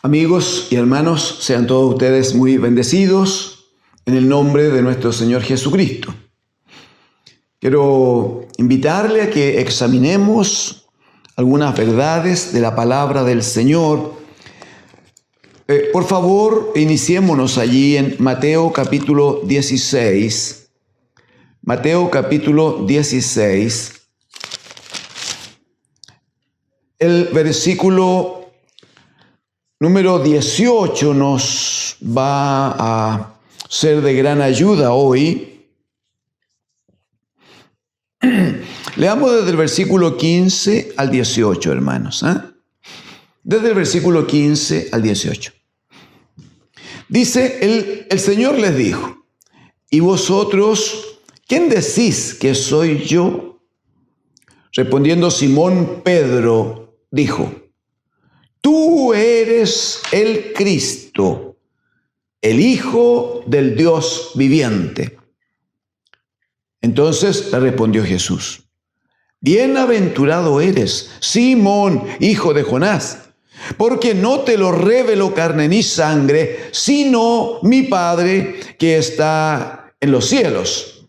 Amigos y hermanos, sean todos ustedes muy bendecidos en el nombre de nuestro Señor Jesucristo. Quiero invitarle a que examinemos algunas verdades de la palabra del Señor. Por favor, iniciémonos allí en Mateo capítulo 16. Mateo capítulo 16. El versículo número 18 nos va a ser de gran ayuda hoy. Leamos desde el versículo 15 al 18, hermanos. Desde el versículo 15 al 18. Dice, el Señor les dijo, ¿y vosotros quién decís que soy yo? Respondiendo Simón Pedro, dijo, tú eres el Cristo, el Hijo del Dios viviente. Entonces le respondió Jesús, bienaventurado eres, Simón, hijo de Jonás, porque no te lo reveló carne ni sangre, sino mi Padre que está en los cielos.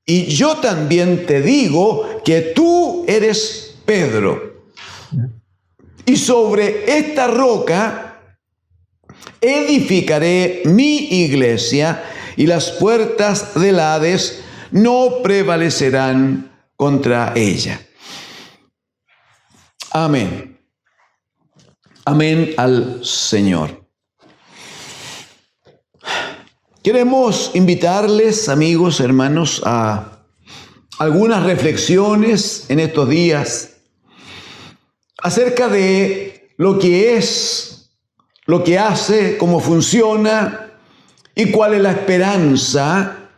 Y yo también te digo que tú eres Pedro. Y sobre esta roca edificaré mi iglesia, y las puertas del Hades no prevalecerán contra ella. Amén. Amén al Señor. Queremos invitarles, amigos, hermanos, a algunas reflexiones en estos días acerca de lo que es, lo que hace, cómo funciona y cuál es la esperanza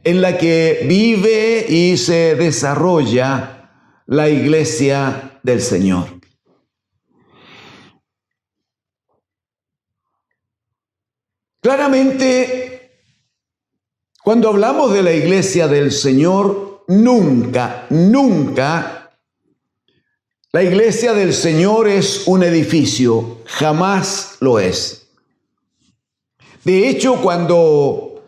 en la que vive y se desarrolla la iglesia del Señor. Claramente, cuando hablamos de la iglesia del Señor, nunca la iglesia del Señor es un edificio, jamás lo es. De hecho, cuando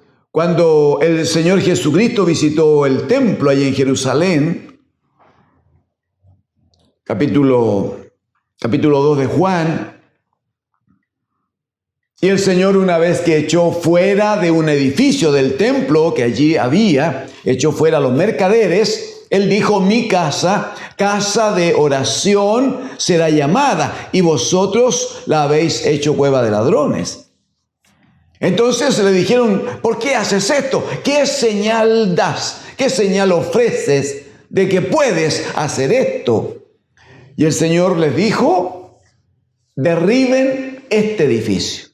el Señor Jesucristo visitó el templo allí en Jerusalén, capítulo 2 de Juan, y el Señor, una vez que echó fuera de un edificio del templo que allí había, echó fuera a los mercaderes, Él dijo, mi casa, casa de oración será llamada, y vosotros la habéis hecho cueva de ladrones. Entonces le dijeron, ¿por qué haces esto? ¿Qué señal das? ¿Qué señal ofreces de que puedes hacer esto? Y el Señor les dijo, derriben este edificio.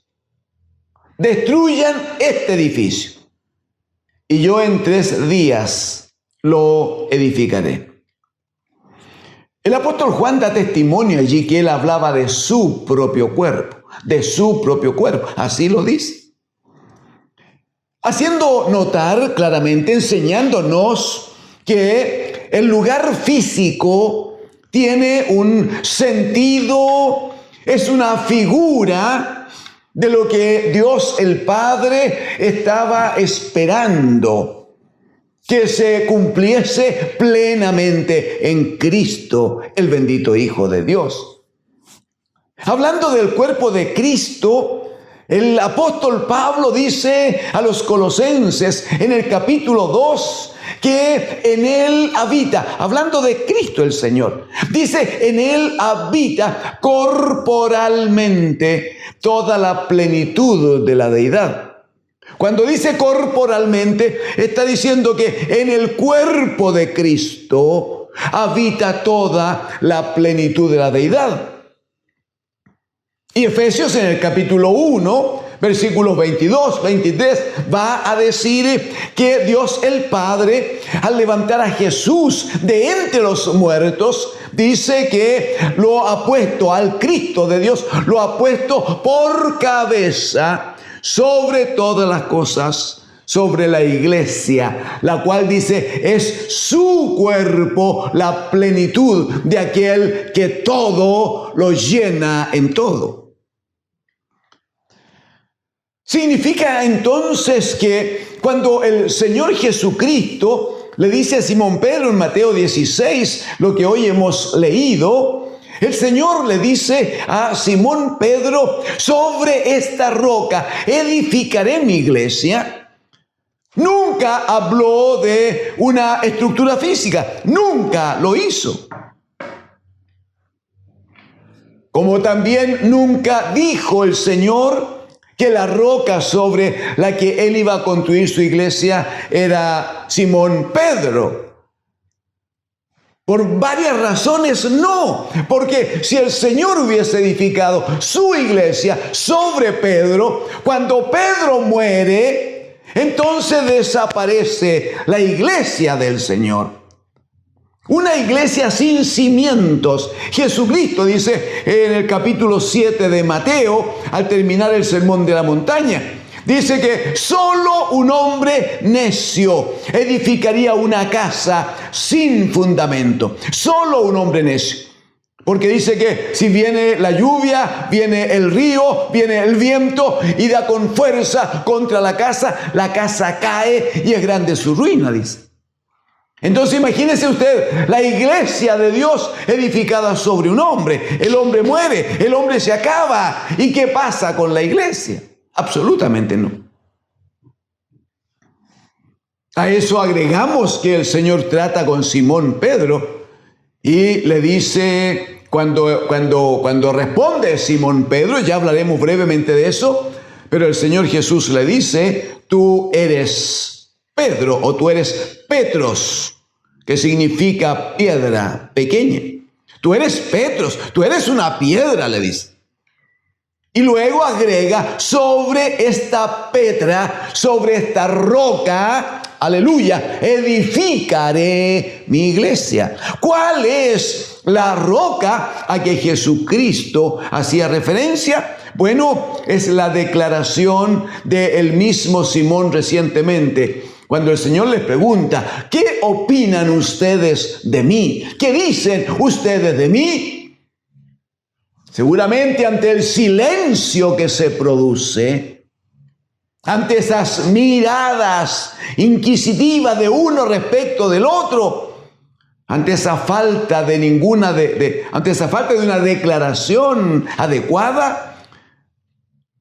Destruyan este edificio. Y yo en 3 días lo edificaré. El apóstol Juan da testimonio allí que él hablaba de su propio cuerpo, así lo dice. Haciendo notar claramente, enseñándonos que el lugar físico tiene un sentido, es una figura de lo que Dios el Padre estaba esperando que se cumpliese plenamente en Cristo, el bendito Hijo de Dios. Hablando del cuerpo de Cristo, el apóstol Pablo dice a los colosenses en el capítulo 2 que en Él habita, hablando de Cristo el Señor, dice, en Él habita corporalmente toda la plenitud de la deidad. Cuando dice corporalmente, está diciendo que en el cuerpo de Cristo habita toda la plenitud de la deidad. Y Efesios en el capítulo 1, versículos 22, 23, va a decir que Dios el Padre, al levantar a Jesús de entre los muertos, dice que lo ha puesto al Cristo de Dios, lo ha puesto por cabeza sobre todas las cosas, sobre la iglesia, la cual dice es su cuerpo, la plenitud de aquel que todo lo llena en todo. Significa entonces que cuando el Señor Jesucristo le dice a Simón Pedro en Mateo 16, lo que hoy hemos leído, el Señor le dice a Simón Pedro: sobre esta roca edificaré mi iglesia. Nunca habló de una estructura física, nunca lo hizo. Como también nunca dijo el Señor que la roca sobre la que él iba a construir su iglesia era Simón Pedro. Por varias razones no, porque si el Señor hubiese edificado su iglesia sobre Pedro, cuando Pedro muere, entonces desaparece la iglesia del Señor. Una iglesia sin cimientos. Jesucristo dice en el capítulo 7 de Mateo, al terminar el sermón de la montaña, dice que solo un hombre necio edificaría una casa sin fundamento. Solo un hombre necio. Porque dice que si viene la lluvia, viene el río, viene el viento y da con fuerza contra la casa cae y es grande su ruina, dice. Entonces imagínese usted la iglesia de Dios edificada sobre un hombre. El hombre muere, el hombre se acaba. ¿Y qué pasa con la iglesia? Absolutamente no. A eso agregamos que el Señor trata con Simón Pedro y le dice, cuando responde Simón Pedro, ya hablaremos brevemente de eso, pero el Señor Jesús le dice: tú eres Pedro, o tú eres Petros, que significa piedra pequeña. Tú eres Petros, tú eres una piedra, le dice. Y luego agrega: sobre esta Petra, sobre esta roca, aleluya, edificaré mi iglesia. ¿Cuál es la roca a que Jesucristo hacía referencia? Bueno, es la declaración del mismo Simón recientemente, cuando el Señor les pregunta: ¿qué opinan ustedes de mí? ¿Qué dicen ustedes de mí? Seguramente ante el silencio que se produce, ante esas miradas inquisitivas de uno respecto del otro, ante esa falta de ante esa falta de una declaración adecuada,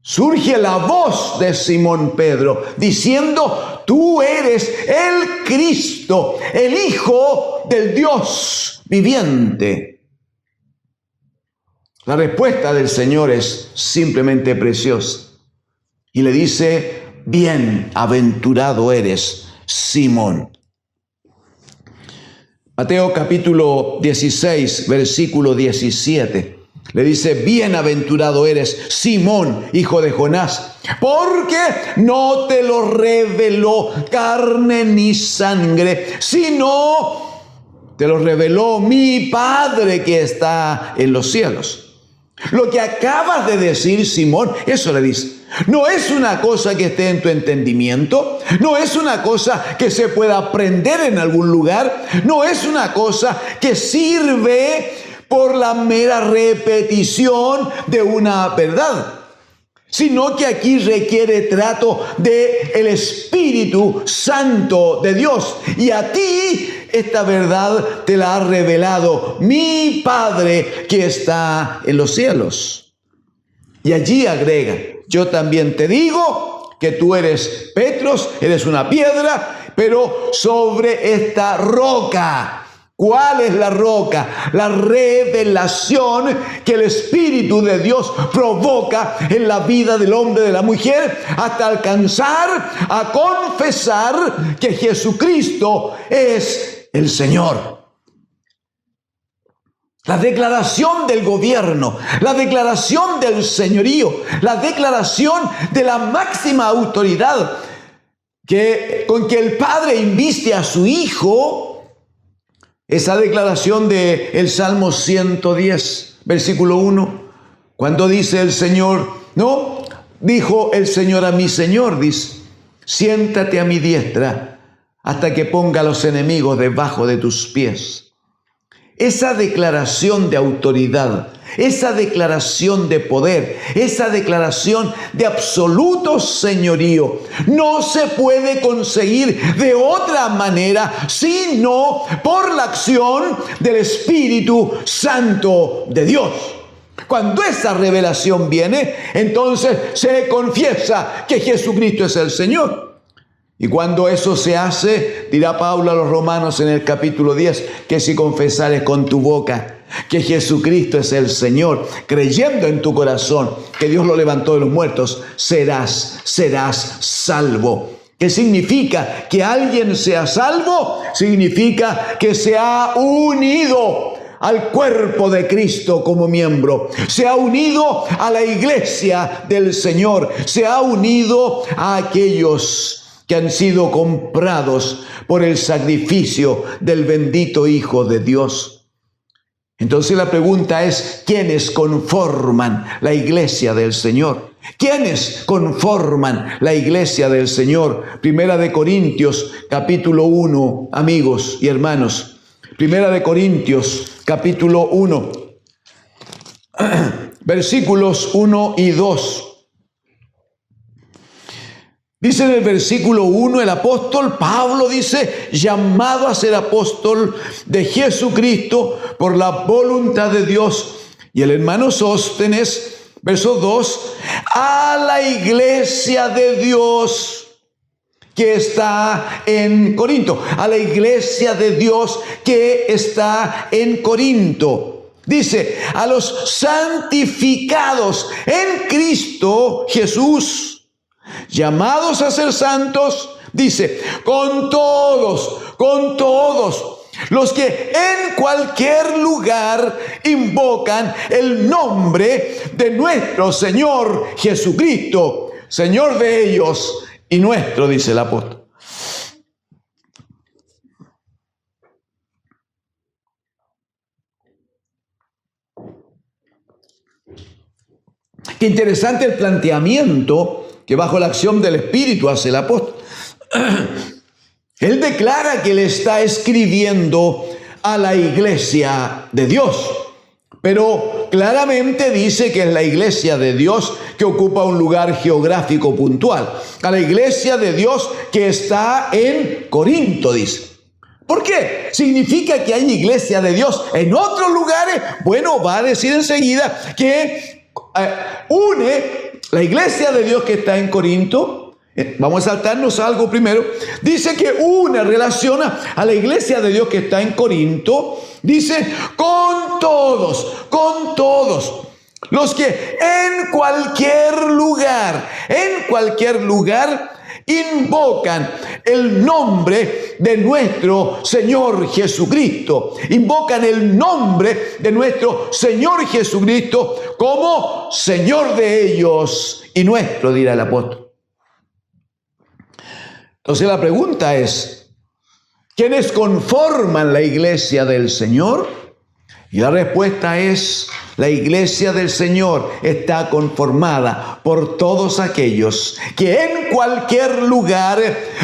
surge la voz de Simón Pedro diciendo: tú eres el Cristo, el Hijo del Dios viviente. La respuesta del Señor es simplemente preciosa. Y le dice: bienaventurado eres, Simón. Mateo capítulo 16, versículo 17. Le dice: bienaventurado eres, Simón, hijo de Jonás, porque no te lo reveló carne ni sangre, sino te lo reveló mi Padre que está en los cielos. Lo que acabas de decir, Simón, eso le dice. No es una cosa que esté en tu entendimiento, no es una cosa que se pueda aprender en algún lugar, no es una cosa que sirve por la mera repetición de una verdad, sino que aquí requiere trato del Espíritu Santo de Dios. Y a ti esta verdad te la ha revelado mi Padre que está en los cielos. Y allí agrega: yo también te digo que tú eres Petros, eres una piedra, pero sobre esta roca. ¿Cuál es la roca? La revelación que el Espíritu de Dios provoca en la vida del hombre, de la mujer, hasta alcanzar a confesar que Jesucristo es el Señor. La declaración del gobierno, la declaración del señorío, la declaración de la máxima autoridad con que el Padre inviste a su Hijo. Esa declaración del Salmo 110, versículo 1, cuando dice el Señor, no, dijo el Señor a mi Señor, dice: siéntate a mi diestra hasta que ponga a los enemigos debajo de tus pies. esa declaración de autoridad, esa declaración de poder, esa declaración de absoluto señorío, no se puede conseguir de otra manera sino por la acción del Espíritu Santo de Dios. Cuando esa revelación viene, entonces se confiesa que Jesucristo es el Señor. Y cuando eso se hace, dirá Pablo a los Romanos en el capítulo 10, que si confesares con tu boca que Jesucristo es el Señor, creyendo en tu corazón que Dios lo levantó de los muertos, serás salvo. ¿Qué significa que alguien sea salvo? Significa que se ha unido al cuerpo de Cristo como miembro, se ha unido a la iglesia del Señor, se ha unido a aquellos que han sido comprados por el sacrificio del bendito Hijo de Dios. Entonces la pregunta es, ¿quiénes conforman la iglesia del Señor? ¿Quiénes conforman la iglesia del Señor? Primera de Corintios, capítulo 1, amigos y hermanos. Primera de Corintios, capítulo 1, versículos 1 y 2. Dice en el versículo 1, el apóstol Pablo dice, llamado a ser apóstol de Jesucristo por la voluntad de Dios. Y el hermano Sóstenes, verso 2, a la iglesia de Dios que está en Corinto, a la iglesia de Dios que está en Corinto. Dice, a los santificados en Cristo Jesús, llamados a ser santos, dice, con todos los que en cualquier lugar invocan el nombre de nuestro Señor Jesucristo, Señor de ellos y nuestro, dice el apóstol. Qué interesante el planteamiento que bajo la acción del Espíritu hace el apóstol. Él declara que le está escribiendo a la iglesia de Dios, pero claramente dice que es la iglesia de Dios que ocupa un lugar geográfico puntual, a la iglesia de Dios que está en Corinto, dice. ¿Por qué? ¿Significa que hay iglesia de Dios en otros lugares? Bueno, va a decir enseguida que une la iglesia de Dios que está en Corinto. Vamos a saltarnos algo primero. Dice que relaciona a la iglesia de Dios que está en Corinto. Dice, con todos los que en cualquier lugar invocan el nombre de nuestro Señor Jesucristo. Invocan el nombre de nuestro Señor Jesucristo como Señor de ellos y nuestro, dirá el apóstol. Entonces la pregunta es, ¿quiénes conforman la iglesia del Señor? Y la respuesta es, la iglesia del Señor está conformada por todos aquellos que en cualquier lugar,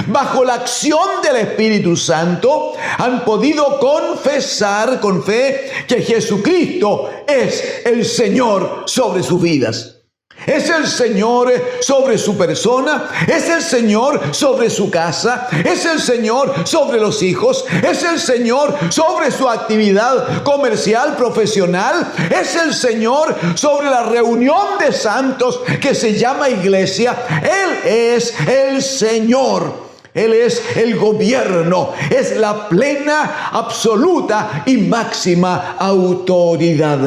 bajo la acción del Espíritu Santo, han podido confesar con fe que Jesucristo es el Señor sobre sus vidas. Es el Señor sobre su persona, es el Señor sobre su casa, es el Señor sobre los hijos, es el Señor sobre su actividad comercial, profesional, es el Señor sobre la reunión de santos que se llama iglesia. Él es el Señor. Él es el gobierno, es la plena, absoluta y máxima autoridad.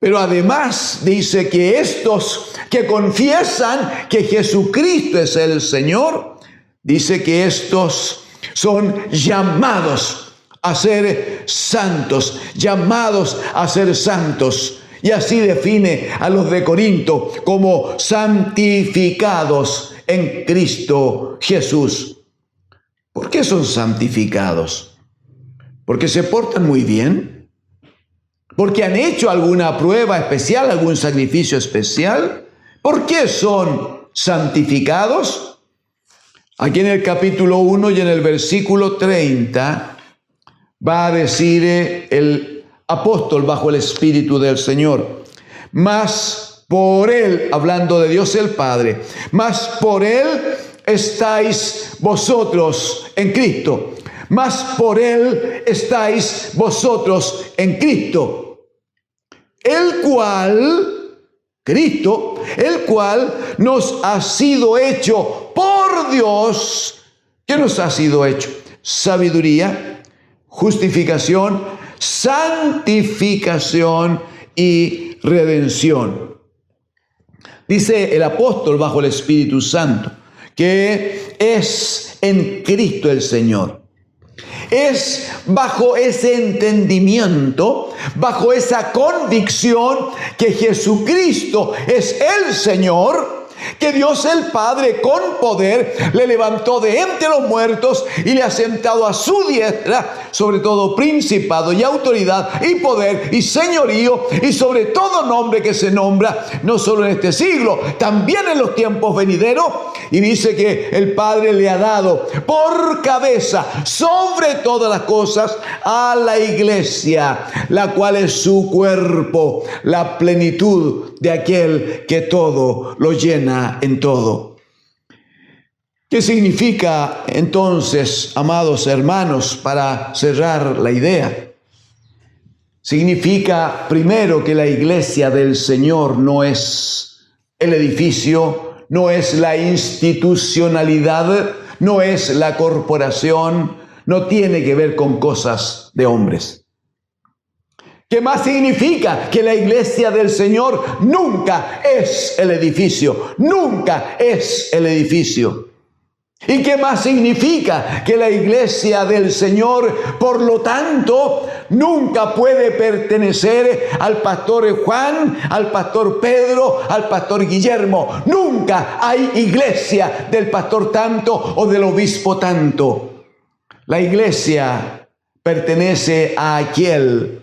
Pero además dice que estos que confiesan que Jesucristo es el Señor, dice que estos son llamados a ser santos, llamados a ser santos. Y así define a los de Corinto como santificados en Cristo Jesús. ¿Por qué son santificados? ¿Porque se portan muy bien? ¿Porque han hecho alguna prueba especial, algún sacrificio especial? ¿Por qué son santificados? Aquí en el capítulo 1 y en el versículo 30, va a decir el apóstol bajo el Espíritu del Señor. Mas por Él, hablando de Dios el Padre, mas por Él estáis vosotros en Cristo. Mas por Él estáis vosotros en Cristo. El cual, Cristo, el cual nos ha sido hecho por Dios. ¿Qué nos ha sido hecho? Sabiduría, justificación, santificación y redención. Dice el apóstol bajo el Espíritu Santo que es en Cristo el Señor. Es bajo ese entendimiento, bajo esa convicción que Jesucristo es el Señor, que Dios el Padre con poder le levantó de entre los muertos y le ha sentado a su diestra sobre todo principado y autoridad y poder y señorío y sobre todo nombre que se nombra no solo en este siglo, también en los tiempos venideros. Y dice que el Padre le ha dado por cabeza sobre todas las cosas a la iglesia, la cual es su cuerpo, la plenitud de aquel que todo lo llena en todo. ¿Qué significa entonces, amados hermanos, para cerrar la idea? Significa primero que la iglesia del Señor no es el edificio, no es la institucionalidad, no es la corporación, no tiene que ver con cosas de hombres. ¿Qué más significa? Que la iglesia del Señor nunca es el edificio, nunca es el edificio. ¿Y qué más significa? Que la iglesia del Señor, por lo tanto, nunca puede pertenecer al pastor Juan, al pastor Pedro, al pastor Guillermo. Nunca hay iglesia del pastor tanto o del obispo tanto. La iglesia pertenece a aquel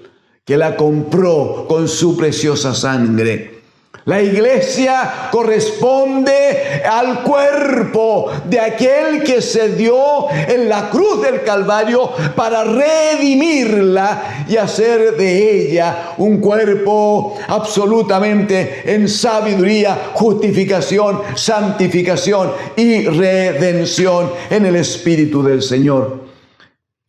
que la compró con su preciosa sangre. La iglesia corresponde al cuerpo de aquel que se dio en la cruz del Calvario para redimirla y hacer de ella un cuerpo absolutamente en sabiduría, justificación, santificación y redención en el Espíritu del Señor.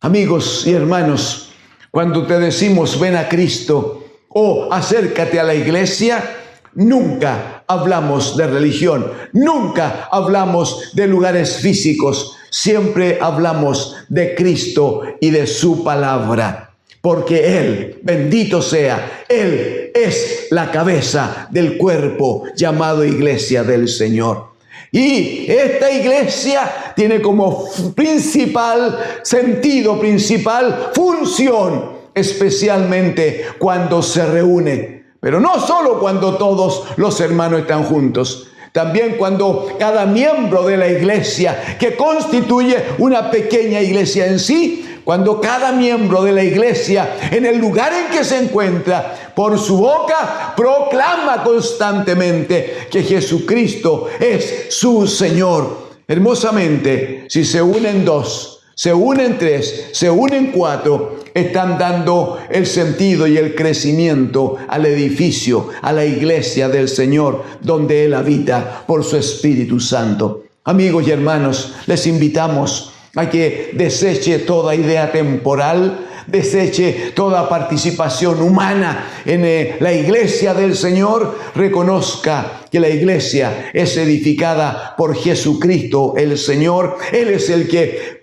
Amigos y hermanos, cuando te decimos ven a Cristo o acércate a la iglesia, nunca hablamos de religión, nunca hablamos de lugares físicos, siempre hablamos de Cristo y de su palabra, porque Él, bendito sea, Él es la cabeza del cuerpo llamado iglesia del Señor. Y esta iglesia tiene como principal sentido, principal función, especialmente cuando se reúne. Pero no solo cuando todos los hermanos están juntos, también cuando cada miembro de la iglesia, que constituye una pequeña iglesia en sí, cuando cada miembro de la iglesia, en el lugar en que se encuentra, por su boca proclama constantemente que Jesucristo es su Señor. Hermosamente, si se unen dos, se unen tres, se unen cuatro, están dando el sentido y el crecimiento al edificio, a la iglesia del Señor, donde Él habita por su Espíritu Santo. Amigos y hermanos, les invitamos a que deseche toda idea temporal, deseche toda participación humana en la iglesia del Señor, reconozca que la iglesia es edificada por Jesucristo el Señor. Él es el que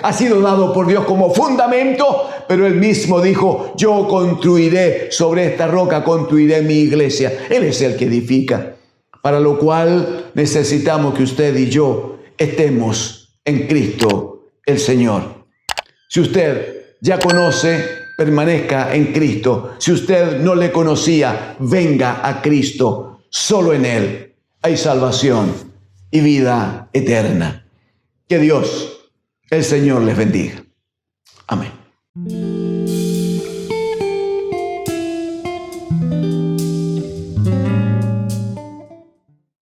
ha sido dado por Dios como fundamento, pero Él mismo dijo, yo construiré sobre esta roca, construiré mi iglesia. Él es el que edifica, para lo cual necesitamos que usted y yo estemos en Cristo el Señor. Si usted ya conoce, permanezca en Cristo. Si usted no le conocía, venga a Cristo. Solo en Él hay salvación y vida eterna. Que Dios, el Señor, les bendiga. Amén.